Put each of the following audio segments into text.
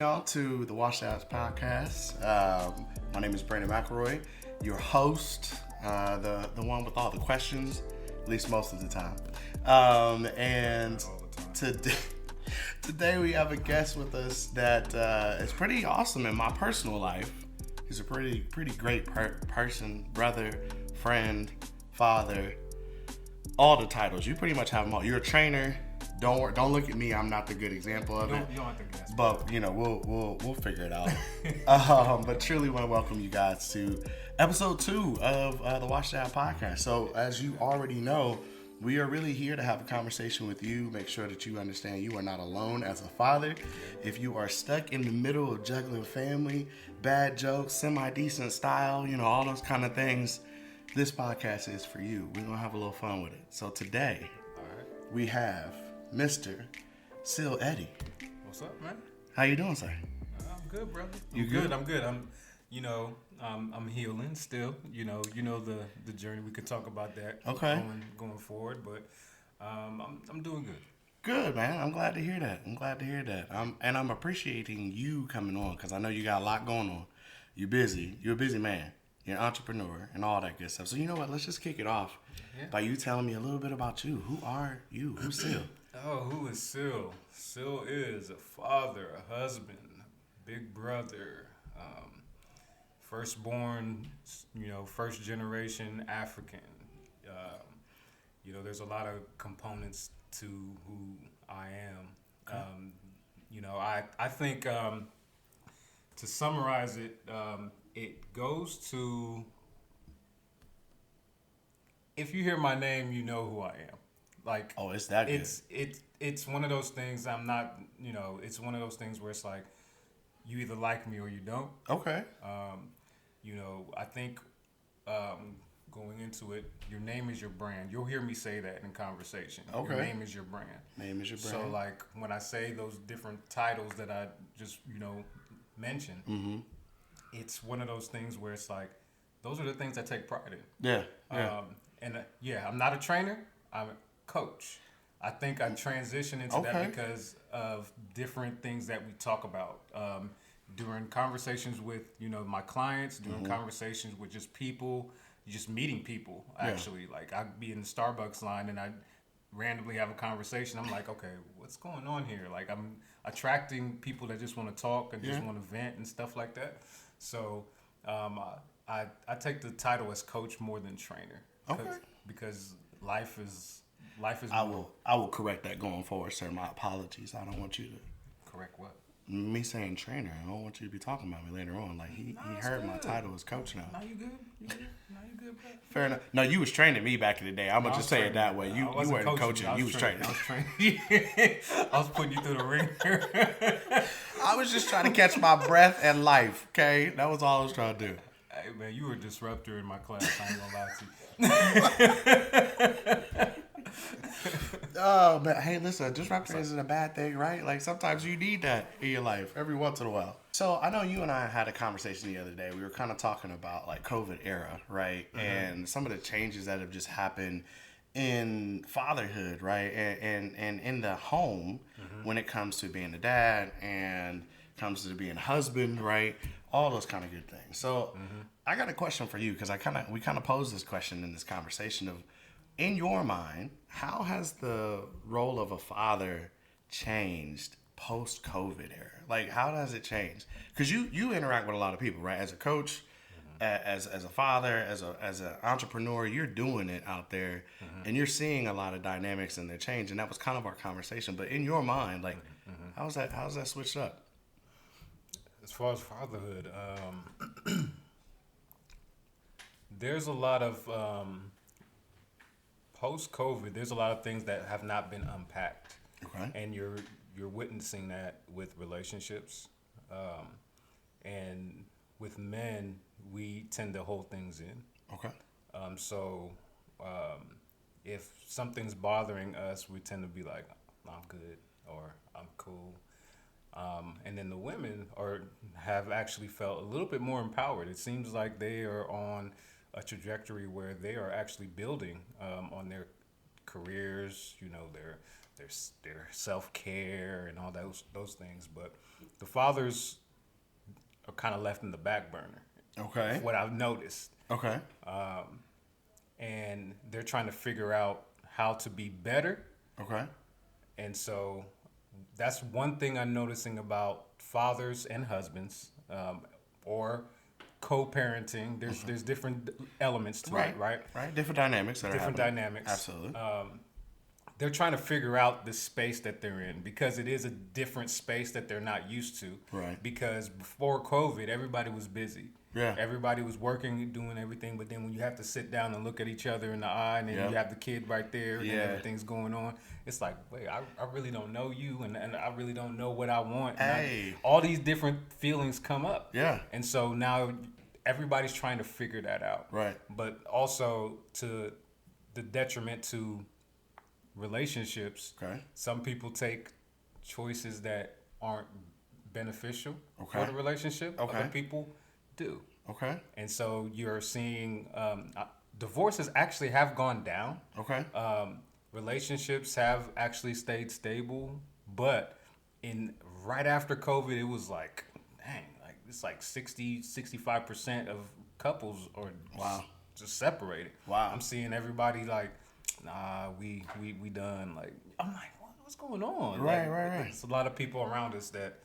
Y'all to the Wash Outs podcast. My name is Brandon McElroy, your host, the one with all the questions, at least most of the time. And today we have a guest with us that is pretty awesome in my personal life. He's a pretty great person, brother, friend, father, all the titles. You pretty much have them all. You're a trainer. Don't look at me. I'm not the good example of it. You don't have to guess. But we'll figure it out. But truly want to welcome you guys to episode 2 of the Wash Out podcast. So as you already know, we are really here to have a conversation with you. Make sure that you understand you are not alone as a father. If you are stuck in the middle of juggling family, bad jokes, semi-decent style, all those kind of things, this podcast is for you. We're gonna have a little fun with it. So today, we have Mr. Syl Eddy. What's up, man? How you doing, sir? I'm good, brother. You good? I'm good. I'm healing still. You know the journey. We could talk about that. Okay. Going forward, but I'm doing good. Good, man. I'm glad to hear that. I'm appreciating you coming on because I know you got a lot going on. You're busy. You're a busy man. You're an entrepreneur and all that good stuff. So you know what? Let's just kick it off by you telling me a little bit about you. Who are you? Who's Syl? Who is Syl? Syl is a father, a husband, big brother, firstborn, first generation African. There's a lot of components to who I am. Okay. I think to summarize it, it goes to, if you hear my name, you know who I am. Like, oh, it's that good. It's one of those things. I'm not, it's one of those things where it's like, you either like me or you don't. Okay. I think going into it, your name is your brand. You'll hear me say that in conversation. Okay. Your name is your brand. Name is your brand. So like when I say those different titles that I just mentioned, mm-hmm. It's one of those things where it's like, those are the things I take pride in. Yeah. I'm not a trainer. I'm a coach. I think I transitioned into that because of different things that we talk about during conversations with my clients, during conversations with just people, just meeting people. Actually, like I'd be in the Starbucks line and I'd randomly have a conversation. I'm like, okay, what's going on here? Like I'm attracting people that just want to talk and just want to vent and stuff like that. So I take the title as coach more than trainer. Because life is. I will correct that going forward, sir. My apologies. I don't want you to correct what? Me saying trainer. I don't want you to be talking about me later on. Like he heard my title as coach now. Now you good? You good, bro? Fair enough. No, you was training me back in the day. I'm gonna just say it that way. You weren't coaching. You was training. I was training. I was putting you through the ring. I was just trying to catch my breath and life. Okay, that was all I was trying to do. Hey man, you were a disruptor in my class. I ain't gonna lie to you. Oh, but hey, listen, disruption isn't a bad thing, right? Like sometimes you need that in your life every once in a while. So I know you and I had a conversation the other day. We were kind of talking about like COVID era, right? Mm-hmm. And some of the changes that have just happened in fatherhood, right? And in the home when it comes to being a dad and comes to being a husband, right? All those kind of good things. So I got a question for you because we kind of posed this question in this conversation of, in your mind, how has the role of a father changed post-COVID era? Like, how does it change? Because you interact with a lot of people, right? As a coach, as a father, as an entrepreneur, you're doing it out there, and you're seeing a lot of dynamics and their change. And that was kind of our conversation. But in your mind, like, how's that switched up? As far as fatherhood, there's a lot of post-COVID, there's a lot of things that have not been unpacked. Okay. And you're witnessing that with relationships. And with men, we tend to hold things in. Okay. If something's bothering us, we tend to be like, I'm good, or I'm cool. And then the women have actually felt a little bit more empowered. It seems like they are on a trajectory where they are actually building on their careers, their self-care and all those things. But the fathers are kind of left in the back burner. Okay. What I've noticed. Okay. And they're trying to figure out how to be better. Okay. And so that's one thing I'm noticing about fathers and husbands, or co-parenting. There's different elements to it, right? Right. Different dynamics. Different dynamics. Absolutely. They're trying to figure out the space that they're in because it is a different space that they're not used to. Right. Because before COVID, everybody was busy. Yeah. Everybody was working, doing everything, but then when you have to sit down and look at each other in the eye, and then you have the kid right there, and everything's going on, it's like, wait, I really don't know you, and I really don't know what I want. And all these different feelings come up. Yeah. And so now everybody's trying to figure that out. Right. But also to the detriment to relationships. Okay. Some people take choices that aren't beneficial for the relationship. Okay. Other people do. Okay. And so you're seeing divorces actually have gone down. Okay. Relationships have actually stayed stable, but right after COVID, it was like, dang, like it's like 65% of couples are just separated. Wow. I'm seeing everybody like, nah, we done. Like, I'm like, what's going on? Right. There's a lot of people around us that,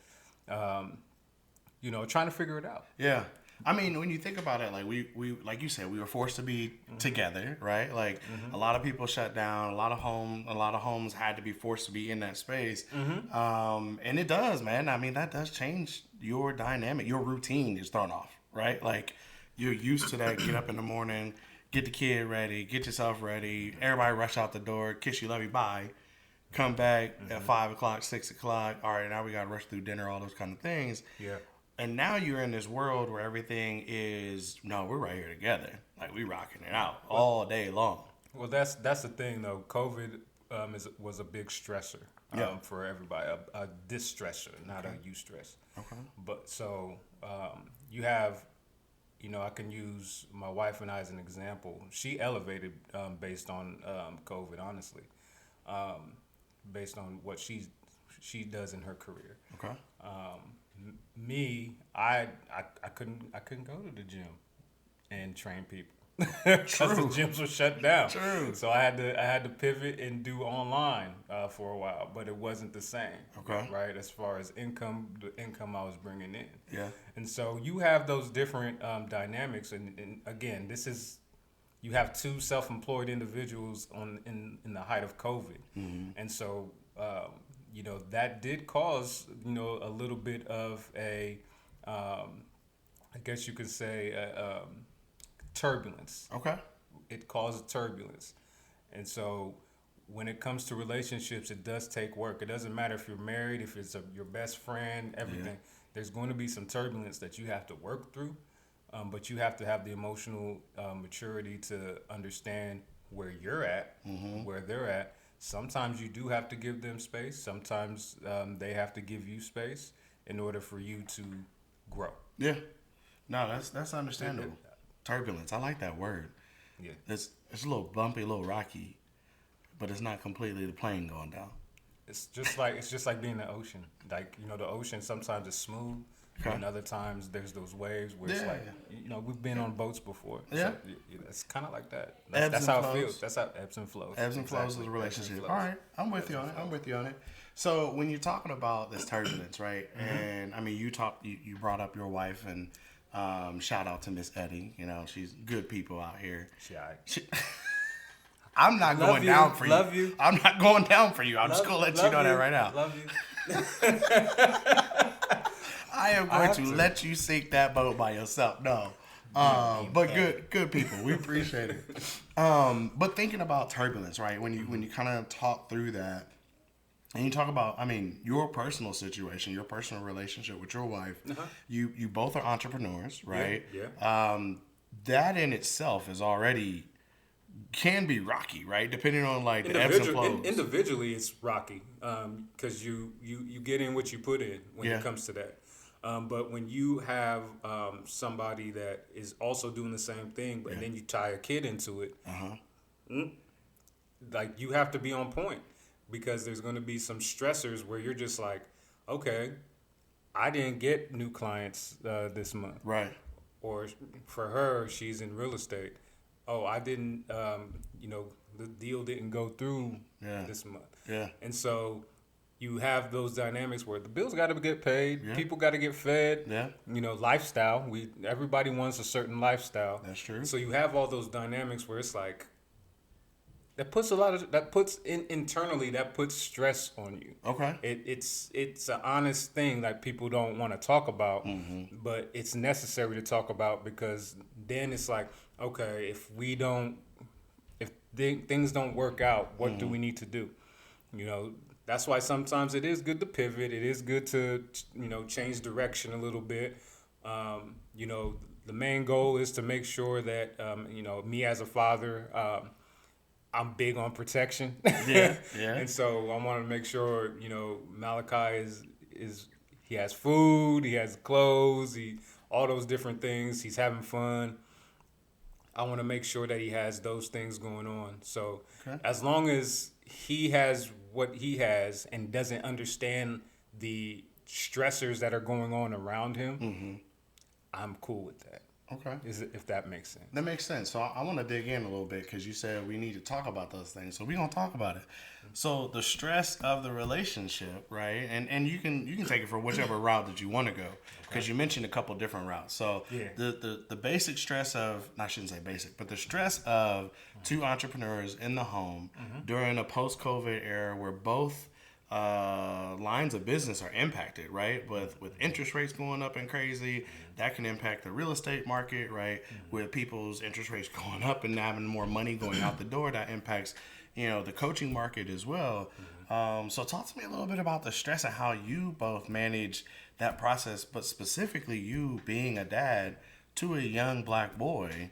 trying to figure it out. Yeah. I mean, when you think about it, like we like you said, we were forced to be together, right? Like a lot of people shut down, a lot of homes had to be forced to be in that space. And it does, man. I mean, that does change your dynamic. Your routine is thrown off, right? Like you're used to that. Get up in the morning, get the kid ready, get yourself ready. Everybody rush out the door, kiss you, love you, bye. Come back at 5 o'clock, 6 o'clock. All right, now we got to rush through dinner, all those kind of things. Yeah. And now you're in this world where everything is, no, we're right here together. Like, we rocking it out all day long. Well, that's the thing, though. COVID was a big stressor for everybody, a distressor, not a eustress. Okay. But so you have, I can use my wife and I as an example. She elevated based on COVID, honestly, based on what she does in her career. Okay. Me, I couldn't go to the gym and train people because the gyms were shut down. True. So I had to pivot and do online for a while, but it wasn't the same. Okay. Right, as far as the income I was bringing in. Yeah. And so you have those different dynamics, and again, you have two self-employed individuals in the height of COVID, and so. That did cause, a little bit of I guess you could say, turbulence. Okay. It caused turbulence. And so when it comes to relationships, it does take work. It doesn't matter if you're married, if it's your best friend, everything. Yeah. There's going to be some turbulence that you have to work through, but you have to have the emotional maturity to understand where you're at, where they're at. Sometimes you do have to give them space. Sometimes they have to give you space in order for you to grow. Yeah. No, that's understandable. Turbulence. I like that word. Yeah. It's a little bumpy, a little rocky, but it's not completely the plane going down. It's just like being in the ocean. Like, the ocean sometimes is smooth. Okay. And other times there's those waves where it's like, we've been on boats before. Yeah. So it's kind of like that. That's how it feels. That's how ebbs and flows. Ebbs and flows of a relationship. All right. I'm with you on it. So when you're talking about this turbulence, right? And I mean, you brought up your wife, and shout out to Miss Eddy. She's good people out here. I'm not going down for you. Love you. I'm not going down for you. I'm just going to let you know that right now. Love you. I am going to let you sink that boat by yourself. No. But good people. We appreciate it. But thinking about turbulence, right? When you kind of talk through that, and you talk about, I mean, your personal situation, your personal relationship with your wife, you both are entrepreneurs, right? Yeah. That in itself is already can be rocky, right? Depending on like the ebbs and flows. Individually, it's rocky because you get in what you put in when it comes to that. But when you have somebody that is also doing the same thing, but then you tie a kid into it, like you have to be on point because there's going to be some stressors where you're just like, okay, I didn't get new clients this month. Right. Or for her, she's in real estate. Oh, I didn't, the deal didn't go through this month. Yeah. And so you have those dynamics where the bills got to get paid, Yeah. people got to get fed. Yeah. Lifestyle. Everybody wants a certain lifestyle. That's true. So you have all those dynamics where it's like internally that puts stress on you. Okay. It's an honest thing that people don't want to talk about, but it's necessary to talk about, because then it's like, okay, if things don't work out, what do we need to do? That's why sometimes it is good to pivot. It is good to change direction a little bit. The main goal is to make sure that me as a father, I'm big on protection. Yeah. And so I want to make sure, Malachi he has food, he has clothes, all those different things. He's having fun. I want to make sure that he has those things going on. So as long as he has what he has and doesn't understand the stressors that are going on around him, I'm cool with that. Okay. If that makes sense. That makes sense. So I want to dig in a little bit, because you said we need to talk about those things. So we're going to talk about it. So the stress of the relationship, right? And you can take it for whichever route that you want to go, because you mentioned a couple different routes. So the basic stress of, I shouldn't say basic, but the stress of two entrepreneurs in the home during a post-COVID era where both lines of business are impacted, right? With interest rates going up and crazy, that can impact the real estate market, right? With people's interest rates going up and having more money going out the door, that impacts, the coaching market as well. So talk to me a little bit about the stress and how you both manage that process, but specifically you being a dad to a young black boy,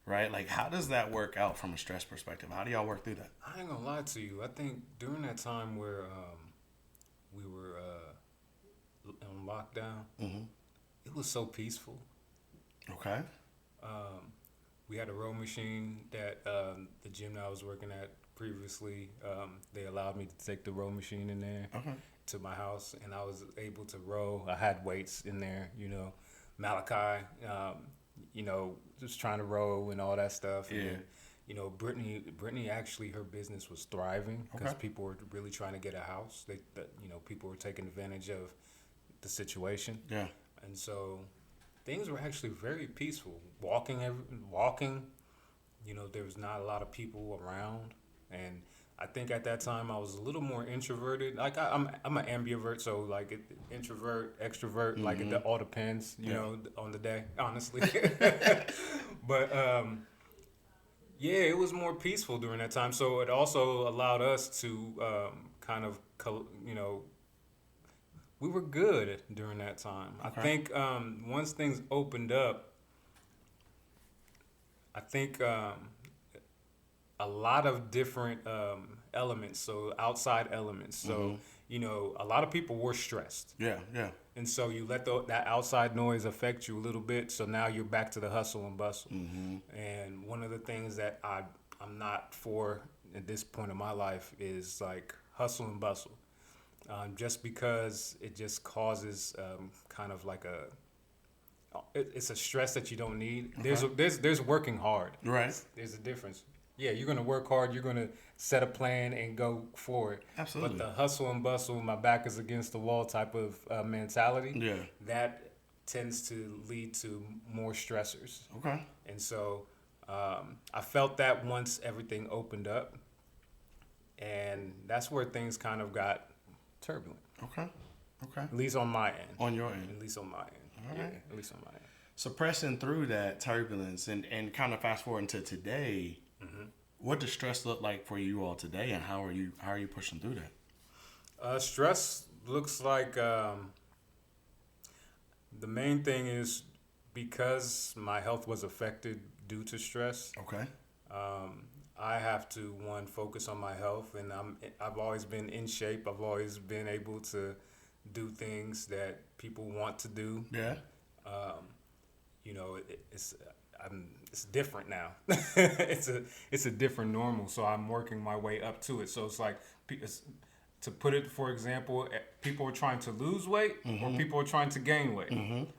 right? Like, how does that work out from a stress perspective? How do y'all work through that? I ain't gonna lie to you. I think during that time where we were on lockdown, it was so peaceful. Okay. We had a row machine that the gym that I was working at previously, they allowed me to take the row machine in there to my house, and I was able to row. I had weights in there, Malachi, just trying to row and all that stuff. Yeah. And, Brittany actually, her business was thriving because people were really trying to get a house. People were taking advantage of the situation. Yeah. And so things were actually very peaceful. Walking, there was not a lot of people around. And I think at that time I was a little more introverted. Like I'm an ambivert, so like introvert, extrovert, like it all depends, on the day, honestly. But it was more peaceful during that time. So it also allowed us to we were good during that time. I think once things opened up, I think a lot of different elements, so outside elements. So, a lot of people were stressed. Yeah. And so you let that outside noise affect you a little bit. So now you're back to the hustle and bustle. And one of the things that I'm not for at this point in my life is like hustle and bustle. Just because it just causes kind of like it's a stress that you don't need. There's working hard. Right. There's a difference. Yeah, you're gonna work hard. You're gonna set a plan and go for it. Absolutely. But the hustle and bustle, my back is against the wall type of mentality. That tends to lead to more stressors. Okay. And so I felt that once everything opened up, and that's where things kind of got turbulent. Okay. At least on my end. On your end. At least on my end. All right. Yeah, at least on my end. So pressing through that turbulence and kind of fast forward into today, what does stress look like for you all today, and how are you pushing through that? Stress looks like the main thing is because my health was affected due to stress. Okay. I have to focus on my health, and I've always been in shape. I've always been able to do things that people want to do. Yeah. It's different now. It's a different normal. So I'm working my way up to it. So it's like to put it, for example, people are trying to lose weight or people are trying to gain weight.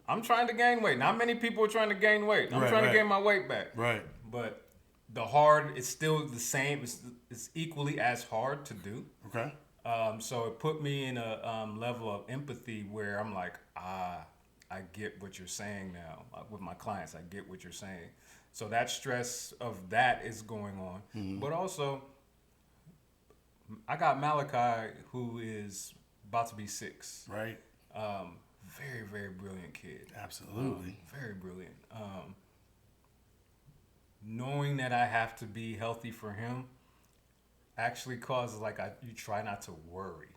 I'm trying to gain weight. Not many people are trying to gain weight. I'm trying to gain my weight back. Right. But the hard is still the same. It's equally as hard to do. Okay. So it put me in a level of empathy where I'm like, I get what you're saying now. With my clients, I get what you're saying. So that stress of that is going on. But also, I got Malachi, who is about to be 6. Right. Very, very brilliant kid. Absolutely. Very brilliant. Knowing that I have to be healthy for him actually causes you try not to worry.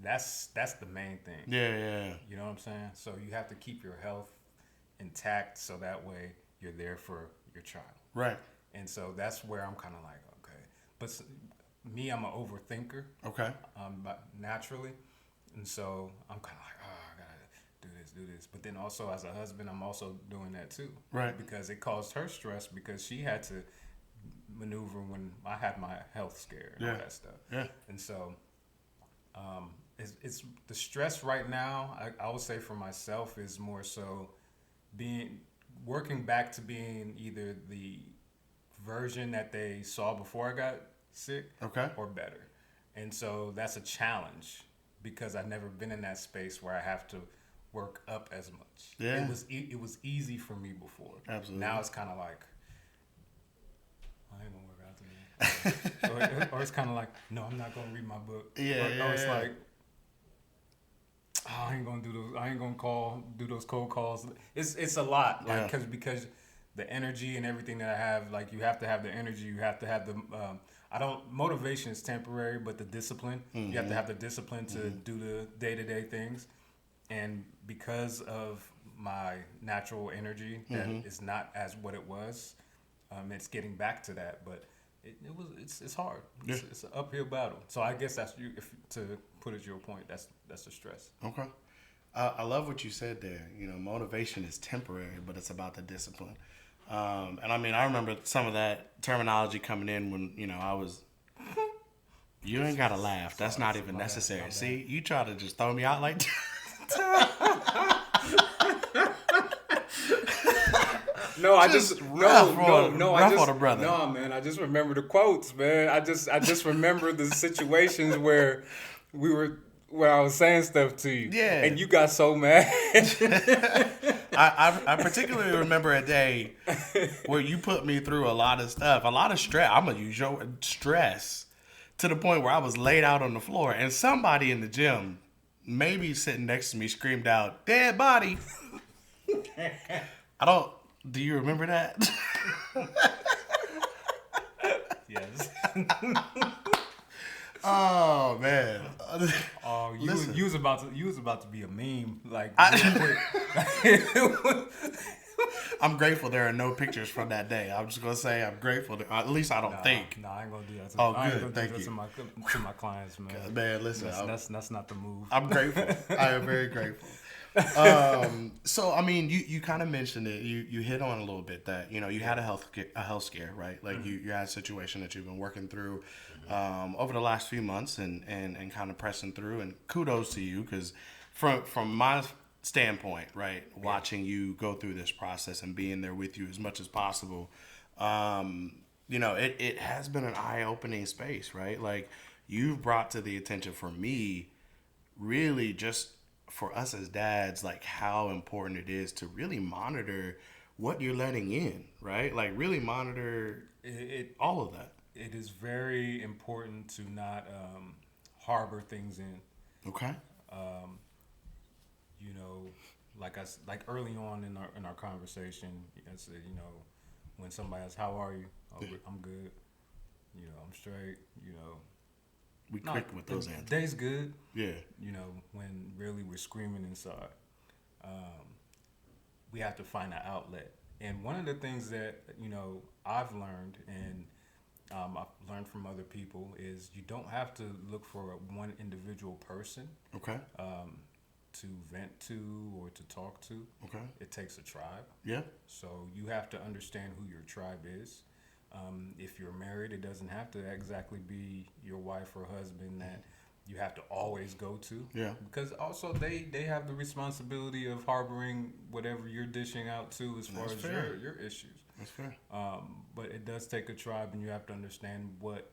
That's the main thing. Yeah. You know what I'm saying? So you have to keep your health intact so that way you're there for your child. Right. And so that's where I'm kind of like, okay. But me, I'm an overthinker. Okay. Naturally. And so I'm kind of like, I gotta do this. But then also as a husband, I'm also doing that too. Right. Because it caused her stress because she had to maneuver when I had my health scare and all that stuff. Yeah. And so it's the stress right now, I would say for myself is more so working back to being either the version that they saw before I got sick or better. And so that's a challenge because I've never been in that space where I have to work up as much. Yeah. It was easy for me before. Absolutely. Now it's kind of like, I ain't gonna work out today. or it's kind of like, no, I'm not gonna read my book. Or it's like, I ain't gonna do those. I ain't gonna do those cold calls. It's a lot, because the energy and everything that I have, like you have to have the energy. You have to have the. Motivation is temporary, but the discipline. You have to have the discipline to do the day-to-day things, and because of my natural energy that is not as what it was, it's getting back to that, but. It's hard. It's an uphill battle. So I guess that's to put it your point. That's the stress. Okay. I love what you said there. Motivation is temporary, but it's about the discipline. And I mean, I remember some of that terminology coming in when I was. You ain't gotta laugh. That's not even necessary. See, you try to just throw me out like. No, I just brother. No, man. I just remember the quotes, man. I just remember the situations where I was saying stuff to you, and you got so mad. I particularly remember a day where you put me through a lot of stuff, a lot of stress. I'm gonna use your stress to the point where I was laid out on the floor, and somebody in the gym, maybe sitting next to me, screamed out, "Dead body!" Do you remember that? Yes. Oh man. Oh, you was about to be a meme, like. I'm grateful there are no pictures from that day. I'm just gonna say I'm grateful. At least I don't think. No, I ain't gonna do that. Good. Thank you. To my clients, man. God, man, listen. That's not the move. I'm grateful. I am very grateful. So I mean, you kind of mentioned it. You hit on a little bit that you had a health scare, right? Like you had a situation that you've been working through over the last few months and kind of pressing through. And kudos to you because from my standpoint, right, watching you go through this process and being there with you as much as possible, it has been an eye-opening space, right? Like you've brought to the attention for me, really just for us as dads, like how important it is to really monitor what you're letting in, right? Like really monitor all of that. It is very important to not harbor things in. Okay. Like early on in our conversation, I said, when somebody asks, "How are you?" "Oh, I'm good. I'm straight." We quick with those answers. Day's good. Yeah. When really we're screaming inside. We have to find an outlet. And one of the things that, I've learned and I've learned from other people is you don't have to look for one individual person. Okay. To vent to or to talk to. Okay. It takes a tribe. Yeah. So you have to understand who your tribe is. If you're married, it doesn't have to exactly be your wife or husband that you have to always go to. Yeah. Because also they have the responsibility of harboring whatever you're dishing out to as far as your issues. That's fair. But it does take a tribe, and you have to understand what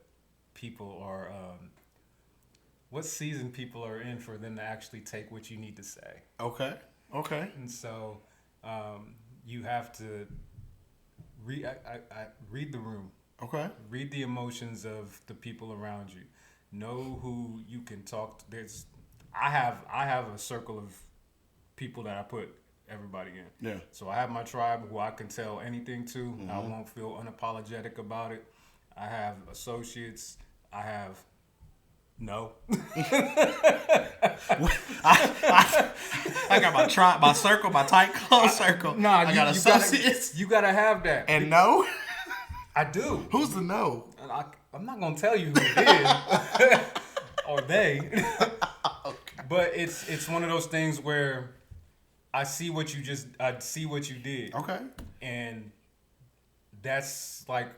people are, what season people are in for them to actually take what you need to say. Okay. And so you have to read the room. Okay. Read the emotions of the people around you. Know who you can talk to. I have a circle of people that I put everybody in. Yeah. So I have my tribe who I can tell anything to. I won't feel unapologetic about it. I have associates. I have no. I got my tribe, my circle, my tight close circle. Nah, I got associates. You gotta have that. And no? I do. Who's the no? I'm not gonna tell you who it is or they. Okay. But it's one of those things where I see what you did. Okay. And that's like,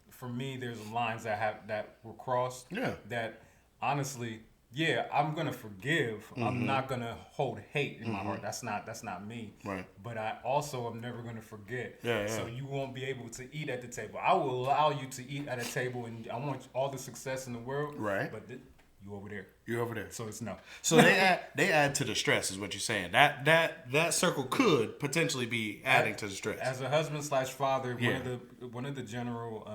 for me, there's lines that were crossed. Yeah. That honestly, yeah, I'm gonna forgive. I'm not gonna hold hate in my heart. That's not me. Right. But I also am never gonna forget. Yeah. So you won't be able to eat at the table. I will allow you to eat at a table, and I want all the success in the world. Right. But you over there. You're over there. So it's no. So they add to the stress, is what you're saying. That circle could potentially be adding to the stress. As a husband/father, one of the general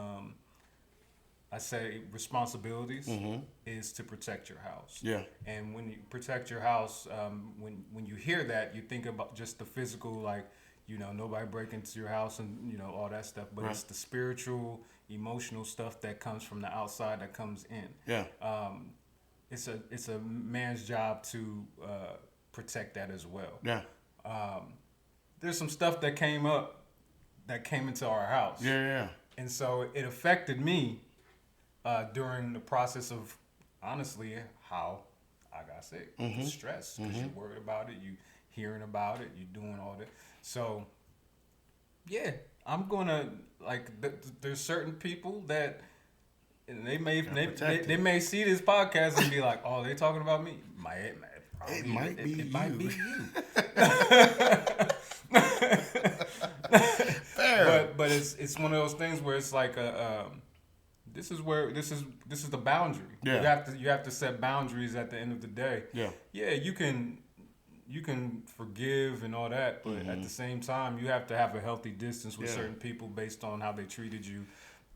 I say responsibilities is to protect your house. Yeah. And when you protect your house, when you hear that, you think about just the physical, like, nobody break into your house and, all that stuff. But it's the spiritual, emotional stuff that comes from the outside that comes in. Yeah. It's a man's job to protect that as well. Yeah. There's some stuff that came into our house. Yeah. And so it affected me during the process of, honestly, how I got sick. Stress, because you're worried about it, you hearing about it, you doing all that. So, yeah, I'm gonna, there's certain people that, and they may see this podcast and be like, oh, they talking about me. It might be you. Fair. But it's one of those things where it's like this is the boundary. Yeah. You have to set boundaries at the end of the day. Yeah. Yeah, you can forgive and all that, but at the same time, you have to have a healthy distance with certain people based on how they treated you,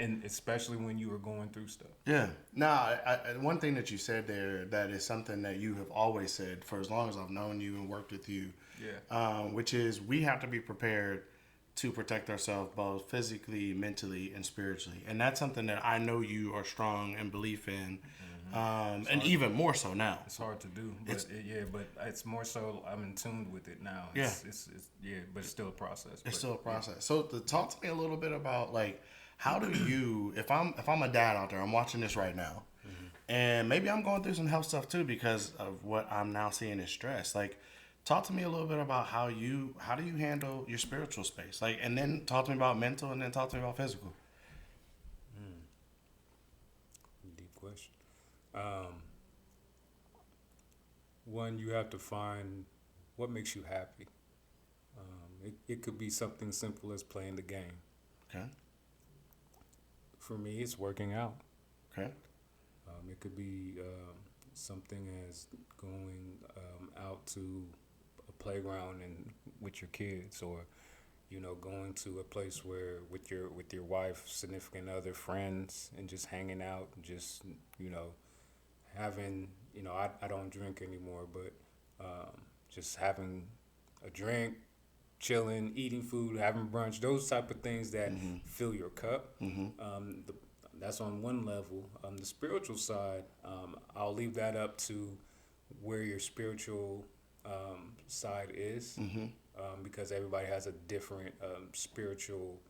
and especially when you were going through stuff. Yeah. Now, one thing that you said there that is something that you have always said for as long as I've known you and worked with you. Yeah. Which is we have to be prepared to protect ourselves both physically, mentally, and spiritually. And that's something that I know you are strong in belief in. And even more so now. It's hard to do, but but it's more so I'm in tune with it now. But it's still a process. It's still a process. So talk to me a little bit about how do you, if I'm a dad out there, I'm watching this right now, and maybe I'm going through some health stuff too because of what I'm now seeing is stress. Talk to me a little bit about how do you handle your spiritual space, and then talk to me about mental, and then talk to me about physical. Deep question. One, you have to find what makes you happy. It could be something simple as playing the game. Okay. For me, it's working out. Okay. It could be something as going out to a playground and with your kids, or going to a place where with your wife, significant other, friends, and just hanging out, just having I don't drink anymore, but just having a drink, chilling, eating food, having brunch, those type of things that fill your cup. That's on one level. The spiritual side, I'll leave that up to where your spiritual side is, because everybody has a different spiritual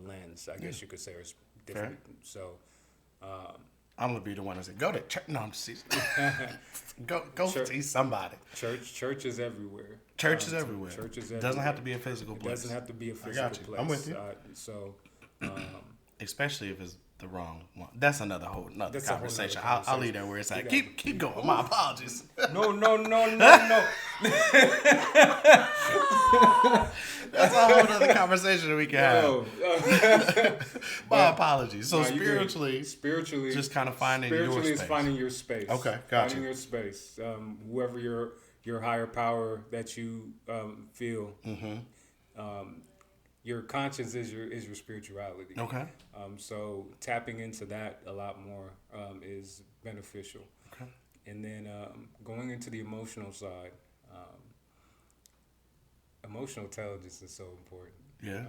lens, I guess you could say, or different. Fair. So I'm gonna be the one that said, "Go to church." No, I'm just go see somebody. Church is everywhere. Church is everywhere. Church is everywhere. Doesn't have to be a physical place. It doesn't have to be a physical place. I'm with you. So especially if it's the wrong one. That's another That's conversation. a whole nother I'll leave that where it's at. conversation. Keep going. My apologies. No. That's a whole other conversation that we can have. My apologies. So spiritually, just kind of finding your space. Is finding your space. Okay, gotcha. Finding your space. Whoever your higher power that you feel. Your conscience is your spirituality. Okay. So tapping into that a lot more is beneficial. Okay. And then going into the emotional side, emotional intelligence is so important. Yeah.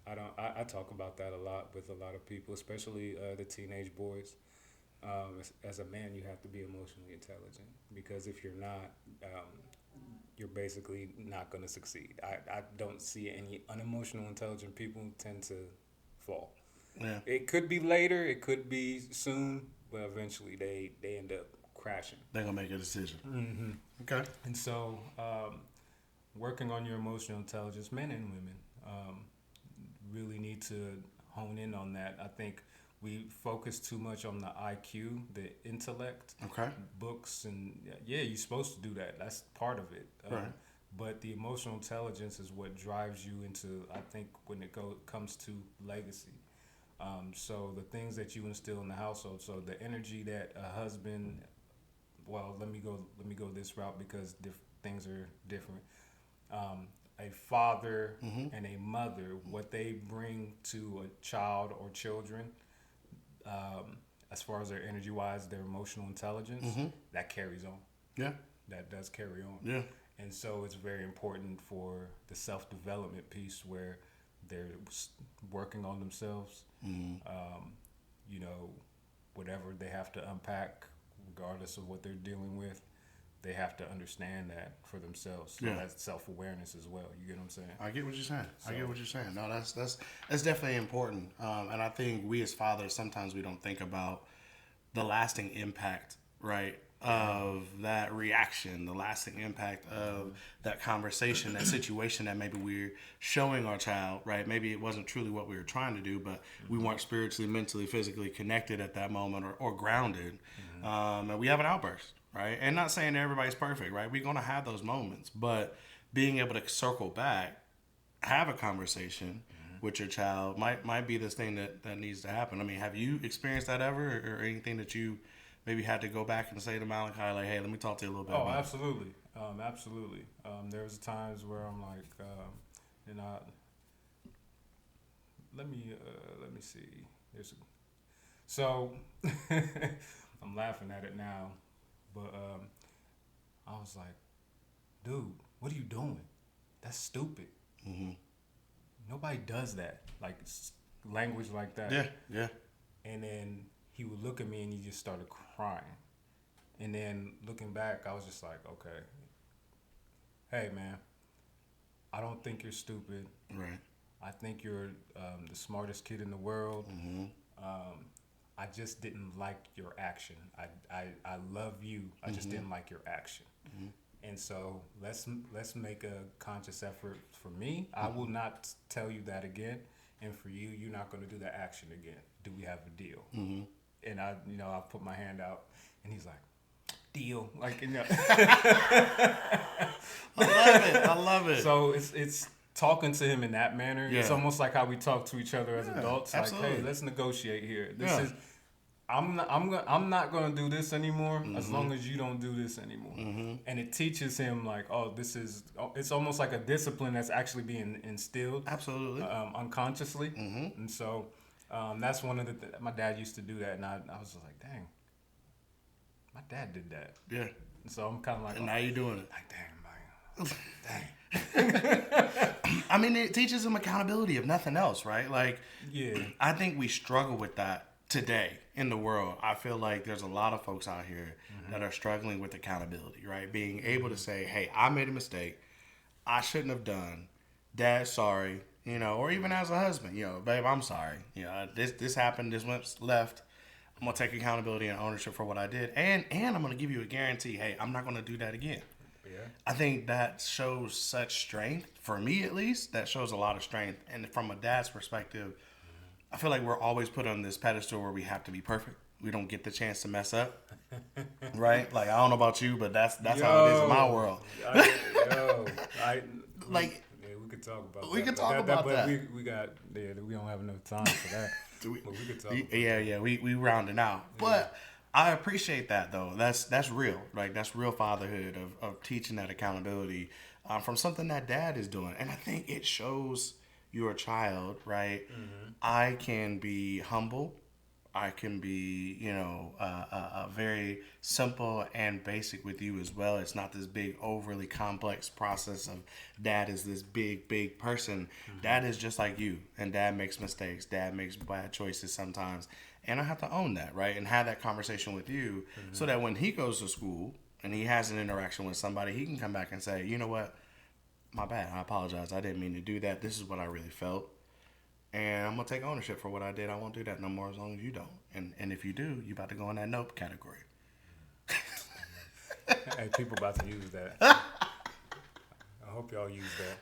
I talk about that a lot with a lot of people, especially the teenage boys. As a man, you have to be emotionally intelligent, because if you're not, you're basically not going to succeed. I don't see any unemotional intelligent people tend to fall. Yeah. It could be later, it could be soon, but eventually they end up crashing. They're going to make a decision. Mm-hmm. Okay. And so working on your emotional intelligence, men and women, really need to hone in on that. I think we focus too much on the IQ, the intellect, books, and yeah, you're supposed to do that. That's part of it. Right. But the emotional intelligence is what drives you into, I think, when it comes to legacy. So the things that you instill in the household. So the energy that a husband, well, let me go this route because things are different. A father and a mother, what they bring to a child or children, as far as their energy wise, their emotional intelligence, that carries on. Yeah. That does carry on. Yeah. And so it's very important for the self-development piece where they're working on themselves. You know, whatever they have to unpack, regardless of what they're dealing with, they have to understand that for themselves. So that's self-awareness as well. You get what I'm saying? I get what you're saying. No, that's definitely important. And I think we as fathers, sometimes we don't think about the lasting impact, right, of that reaction, the lasting impact of that conversation, that situation that maybe we're showing our child, right? Maybe it wasn't truly what we were trying to do, but we weren't spiritually, mentally, physically connected at that moment or grounded. And we have an outburst, right? And not saying that everybody's perfect, right? We're going to have those moments, but being able to circle back, have a conversation with your child might be this thing that needs to happen. I mean, have you experienced that ever, or anything that you maybe had to go back and say to Malachi, like, hey, let me talk to you a little bit about absolutely. Absolutely. There was times where I'm like, let me see. So I'm laughing at it now, but I was like, dude, what are you doing? That's stupid. Nobody does that, like language like that. Yeah. And then he would look at me and he just started crying. And then looking back, I was just like, okay, hey man, I don't think you're stupid. Right. I think you're the smartest kid in the world. I just didn't like your action. I love you. I just didn't like your action. And so let's make a conscious effort. For me, I will not tell you that again. And for you, you're not going to do that action again. Do we have a deal? And I put my hand out, and he's like, deal. Like, I love it. So it's talking to him in that manner. Yeah. It's almost like how we talk to each other as adults. Absolutely. Like, hey, let's negotiate here. I'm not gonna do this anymore as long as you don't do this anymore. And it teaches him like, it's almost like a discipline that's actually being instilled. Absolutely. Unconsciously. And so that's one of my dad used to do that, and I was just like, dang, my dad did that. Yeah. And so I'm kind of like, and now you're doing it. Like, dang. I mean, it teaches him accountability, if nothing else, right? Like, I think we struggle with that today in the world. I feel like there's a lot of folks out here that are struggling with accountability, right? Being able to say, hey, I made a mistake. I shouldn't have done. Dad, sorry. Or even as a husband, babe, I'm sorry. This happened. This went left. I'm going to take accountability and ownership for what I did. And I'm going to give you a guarantee, hey, I'm not going to do that again. Yeah. I think that shows such strength, for me at least. That shows a lot of strength. And from a dad's perspective, I feel like we're always put on this pedestal where we have to be perfect. We don't get the chance to mess up, right? Like I don't know about you, but that's how it is in my world. Like yeah, we could talk about we that. could talk about that. We got we don't have enough time for that. But we could talk. Yeah. We rounding out, but I appreciate that though. That's real. Like that's real fatherhood of teaching that accountability from something that dad is doing, and I think it shows your child, right? Mm-hmm. I can be humble. I can be, very simple and basic with you as well. It's not this big, overly complex process of dad is this big person. Mm-hmm. Dad is just like you, and dad makes mistakes. Dad makes bad choices sometimes. And I have to own that, right? And have that conversation with you so that when he goes to school and he has an interaction with somebody, he can come back and say, you know what? My bad. I apologize. I didn't mean to do that. This is what I really felt. And I'm going to take ownership for what I did. I won't do that no more as long as you don't. And if you do, you about to go in that nope category. Hey, people about to use that. I hope y'all use that.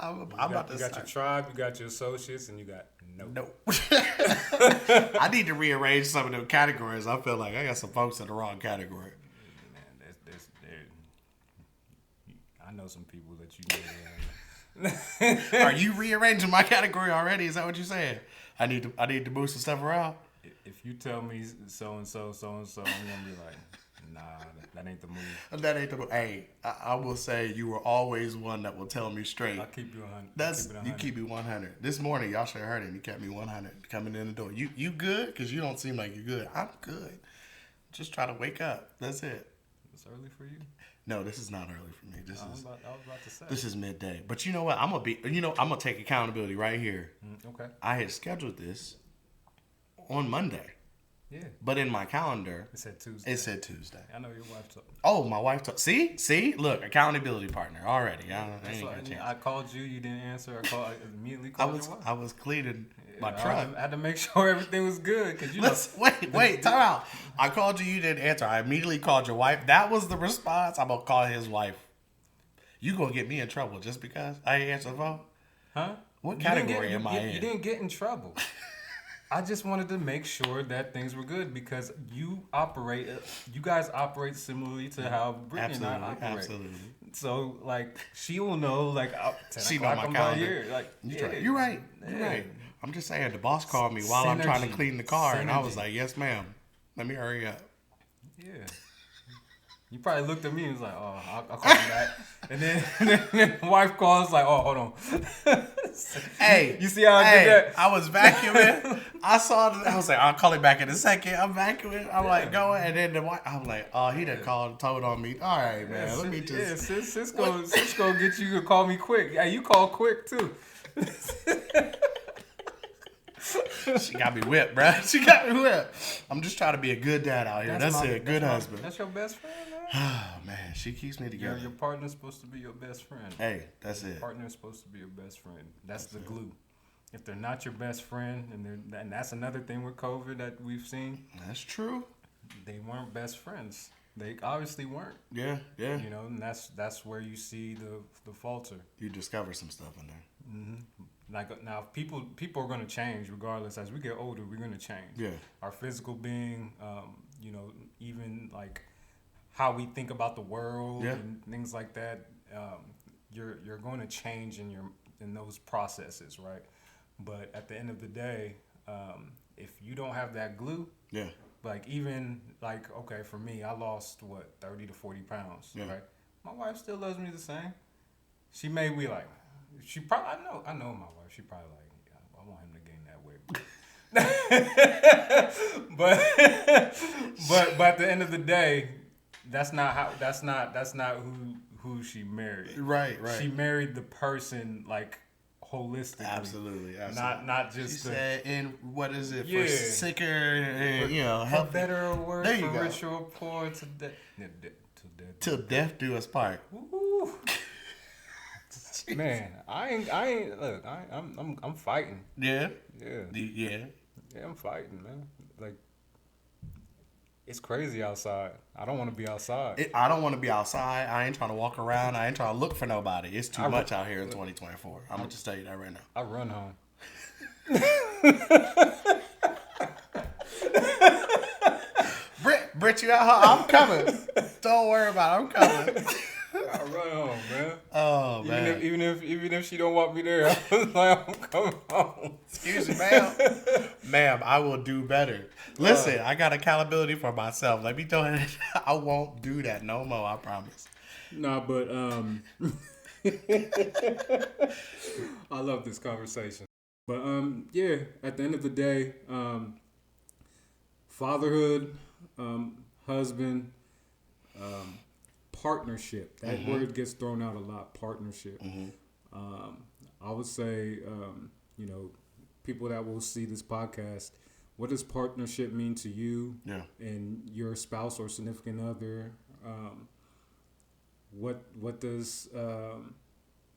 I'm about to You got your tribe, you got your associates, and you got nope. I need to rearrange some of them categories. I feel like I got some folks in the wrong category. Man, I know some people that you know. Are you rearranging my category already? Is that what you're saying? I need to move some stuff around. If you tell me so and so, I'm gonna be like, nah, that ain't the move. That ain't the move. Hey, I will say you were always one that will tell me straight. I'll keep you 100. You keep me 100. This morning, y'all should have heard him. He kept me 100 coming in the door. You good? Because you don't seem like you're good. I'm good. Just try to wake up. That's it. It's early for you. No, this is not early for me. I was about to say. This is midday. But you know what? I'm gonna take accountability right here. Okay. I had scheduled this on Monday. Yeah. But in my calendar, it said Tuesday. I know your wife told me. Oh, my wife told. See, look, accountability partner already. I called you. You didn't answer. I immediately called your wife. I was cleaning my truck. I had to make sure everything was good because wait, time out. I called you. You didn't answer. I immediately called your wife. That was the response. I'm gonna call his wife. You gonna get me in trouble just because I ain't answer the phone? Huh? What category am I in? You didn't get in trouble. I just wanted to make sure that things were good because you guys operate similarly to how Brittany and I operate. Absolutely. So, like, she will know, like, 10 o'clock on my ear. Like, You're right. I'm just saying, the boss called me while I'm trying to clean the car, and I was like, yes, ma'am. Let me hurry up. Yeah. You probably looked at me and was like, oh, I'll call you back. And then wife calls like, oh, hold on. Hey. You see how I did that? I was vacuuming. I was like, I'll call him back in a second. I'm vacuuming. I'm like, going. And then the wife, I'm like, oh, he done called and told on me. All right, man. Let me just. Yeah, Cisco get you to call me quick. Yeah, you call quick too. She got me whipped, bro. She got me whipped. I'm just trying to be a good dad out here. That's it. Good husband. That's your best friend, man. Oh, man. She keeps me together. Your partner's supposed to be your best friend. Hey, that's it. Your partner's supposed to be your best friend. That's the glue. If they're not your best friend, and that's another thing with COVID that we've seen. That's true. They weren't best friends. They obviously weren't. Yeah. You know, and that's where you see the falter. You discover some stuff in there. Mm-hmm. Like now, people are going to change regardless. As we get older, we're going to change. Yeah. Our physical being, even like how we think about the world and things like that. You're going to change in those processes, right? But at the end of the day, if you don't have that glue, like even like okay, for me, I lost 30 to 40 pounds, right? My wife still loves me the same. She may be like. She probably I know my wife. She probably like I want him to gain that weight, but at the end of the day, that's not who she married. Right. She married the person like holistically. Absolutely. Not just. She said, "And what is it for sicker and for better or worse, there you for go. rich or poor, till death do us part." Woo. Man, I ain't. Look, I'm fighting. Yeah. Yeah, I'm fighting, man. Like, it's crazy outside. I don't want to be outside. I don't want to be outside. I ain't trying to walk around. I ain't trying to look for nobody. It's too much out here in 2024. I'm gonna just tell you that right now. I run home. Britt, you out here? I'm coming. Don't worry about it. I'm coming. I run home, man. Oh, man. Even if she don't want me there, I was like, I'm coming home. Excuse me, ma'am. Ma'am, I will do better. Listen, I got accountability for myself. Let me tell you, I won't do that no more. I promise. Nah, but I love this conversation. But yeah, at the end of the day, fatherhood, husband, partnership. That word gets thrown out a lot. Partnership. I would say, people that will see this podcast, what does partnership mean to you and your spouse or significant other? What does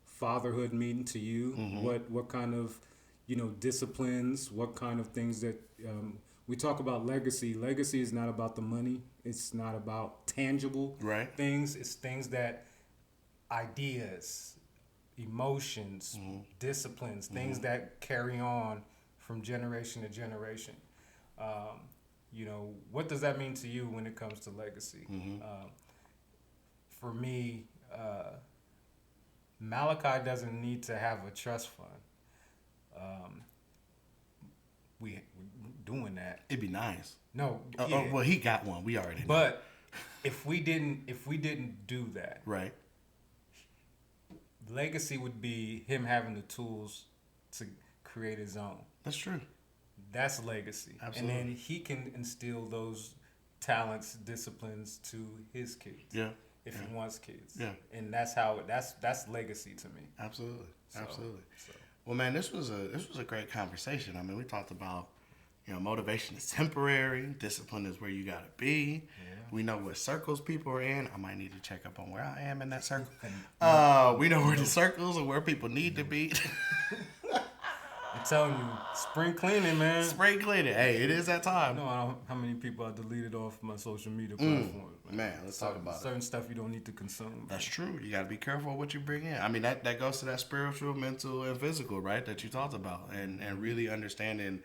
fatherhood mean to you? What kind of disciplines? What kind of things that we talk about legacy? Legacy is not about the money. It's not about tangible things. It's things that ideas, emotions, disciplines, things that carry on from generation to generation. What does that mean to you when it comes to legacy? For me, Malachi doesn't need to have a trust fund. We're doing that. It'd be nice. No, well, he got one. We already know. But if we didn't do that, right? Legacy would be him having the tools to create his own. That's true. That's legacy. Absolutely. And then he can instill those talents, disciplines to his kids. Yeah. If he wants kids. Yeah. And that's legacy to me. Absolutely. Absolutely. Well, man, this was a great conversation. I mean, we talked about, motivation is temporary. Discipline is where you got to be. Yeah. We know what circles people are in. I might need to check up on where I am in that circle. We know where the circles and where people need to be. I'm telling you, spring cleaning, man. Spring cleaning. Hey, it is that time. You know how many people I deleted off my social media platforms. Man, let's talk about certain stuff you don't need to consume. That's true. You got to be careful what you bring in. I mean, that goes to that spiritual, mental, and physical, right, that you talked about. And really understanding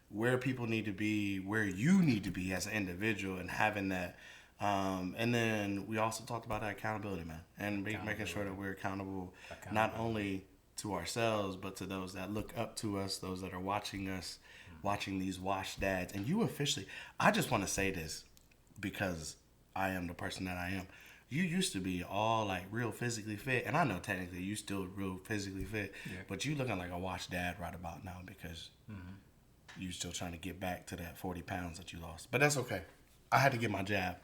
where people need to be, where you need to be as an individual, and having that. And then we also talked about that accountability, man. And making sure that we're accountable not only to ourselves, but to those that look up to us, those that are watching us, watching these washed dads. And you officially, I just want to say this because I am the person that I am. You used to be all like real physically fit, and I know technically you still real physically fit, but you looking like a washed dad right about now because you still trying to get back to that 40 pounds that you lost. But that's okay. I had to get my jab.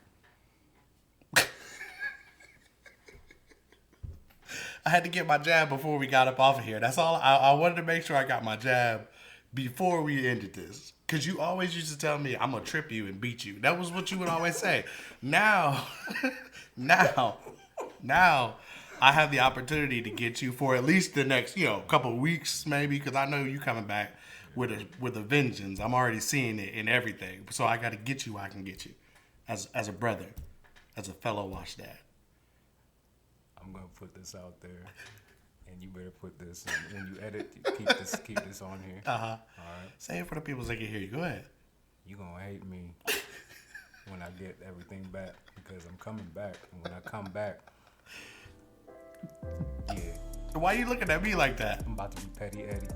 I had to get my jab before we got up off of here. That's all. I wanted to make sure I got my jab before we ended this. Because you always used to tell me, I'm going to trip you and beat you. That was what you would always say. Now, I have the opportunity to get you for at least the next, couple of weeks maybe. Because I know you coming back with a vengeance. I'm already seeing it in everything. So I got to get you where I can get you. As a brother. As a fellow wash dad. I'm gonna put this out there, and you better put this when you edit. Keep this on here. All right. Say it for the people that can hear you. Go ahead. You gonna hate me when I get everything back because I'm coming back. And when I come back, Why you looking at me like that? I'm about to be Petty Eddie.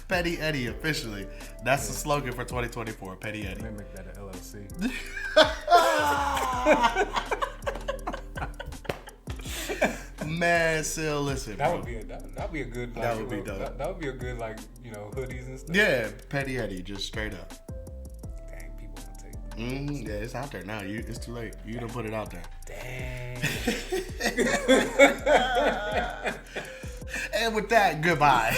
Petty Eddie officially. That's the slogan for 2024. Petty Eddie. Mimic that at LLC. Man, Syl, listen. That would be a good. Like, that would be dope. That would be a good hoodies and stuff. Yeah, Petty Eddie, just straight up. Dang, people gonna take it. Yeah, it's out there now. It's too late. You done put it out there. Dang. And with that, goodbye.